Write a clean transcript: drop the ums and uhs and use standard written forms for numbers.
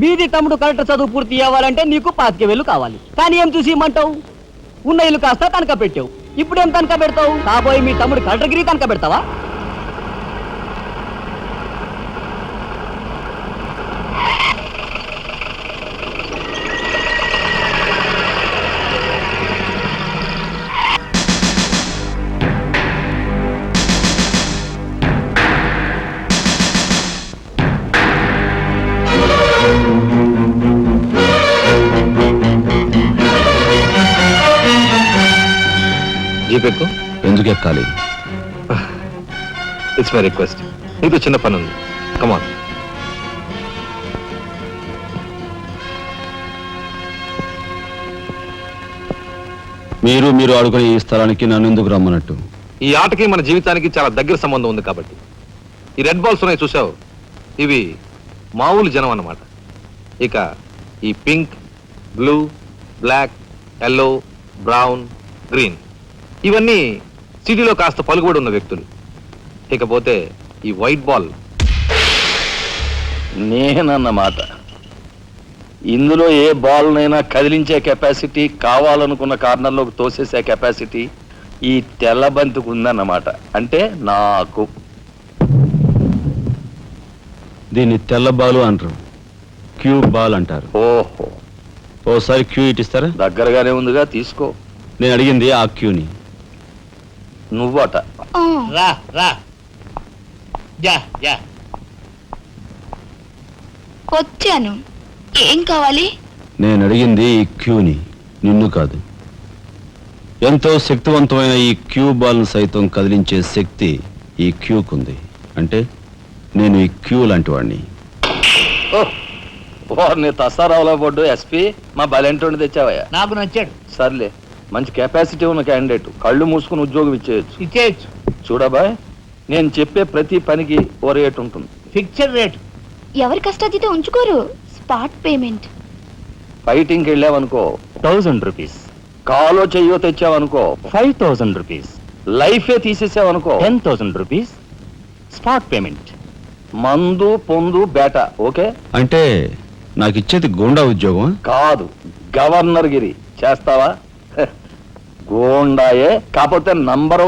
బీది తమ్ముడు కలెక్టర్ చదువు పూర్తి అవ్వాలంటే నీకు 25,000 కావాలి. కానీ ఏం చూసి ఇమ్మంటావు? ఉన్న ఇల్లు కాస్త తనక పెట్టావు. ఇప్పుడేం తనక పెడతావు? కాబోయే మీ తమ్ముడు కలెక్టర్గిరి తనక పెడతావా? జీపెక్కు ఎందుకు ఎక్కాలి? It's my request. నీకు చిన్న పని ఉంది. కమాన్. మీరు ఆడుకునే ఈ స్థలానికి నన్ను ఎందుకు రమ్మన్నట్టు? ఈ ఆటకి మన జీవితానికి చాలా దగ్గర సంబంధం ఉంది కాబట్టి. ఈ రెడ్ బాల్స్ ఉన్నాయి చూసావు, ఇవి మామూలు జనం అన్నమాట. ఇక ఈ pink, blue, black, yellow, brown, green ఇవన్నీ సిటీలో కాస్త పలుకుబడి ఉన్న వ్యక్తులు. ఇకపోతే ఈ వైట్ బాల్ నేనన్నమాట. ఇందులో ఏ బాల్నైనా కదిలించే కెపాసిటీ, కావాలనుకున్న కార్నర్లోకి తోసేసే కెపాసిటీ ఈ తెల్ల బంతికి ఉందన్నమాట. అంటే నాకు. దీన్ని తెల్ల బాలు అంటారు, క్యూ బాల్ అంటారు. ఓహో, ఓసారి క్యూ ఇటిస్తారా? దగ్గరగానే ఉందిగా, తీసుకో. నేను అడిగింది ఆ క్యూని. నువ్వట. రా రా యా యా. వచ్చాను. ఏం కావాలి? నేను అడిగింది ఈ క్యూని, నిన్ను కాదు. ఎంతో శక్తివంతమైన ఈ క్యూ బాల్ను సైతం కదిలించే శక్తి ఈ క్యూకుంది. అంటే నేను ఈ క్యూ లాంటి వాడిని. నీ తసారావులో పడ్డు ఎస్పీ, మా బలెంటోని తెచ్చావయ్యా. నాకు నచ్చాడు. సర్లే, మంచి కెపాసిటీ ఉన్న క్యాండిడేట్. కళ్ళు మూసుకుని ఉద్యోగం ఇచ్చేయచ్చు. చూడబాయ్, నేను చెప్పే ప్రతి పనికి ఓ రేట్ ఉంటుంది. Fixture rate. ఎవరి కష్టాతీత ఉంచుకోరు. Spot payment. ఫైటింగ్కి వెళ్ళావనుకో 1000 రూపీస్. కాలో చెయ్యో తెచ్చావనుకో 5000 రూపీస్. లైఫే తీసేసావనుకో 10,000 రూపీస్. Spot payment. మందు పొందు బేట. ఓకే? అంటే నాకు ఇచ్చేది గోండా ఉద్యోగం కాదు, గవర్నర్ గిరి. చేస్తావా? గోండాయే, కాకపోతే నంబర్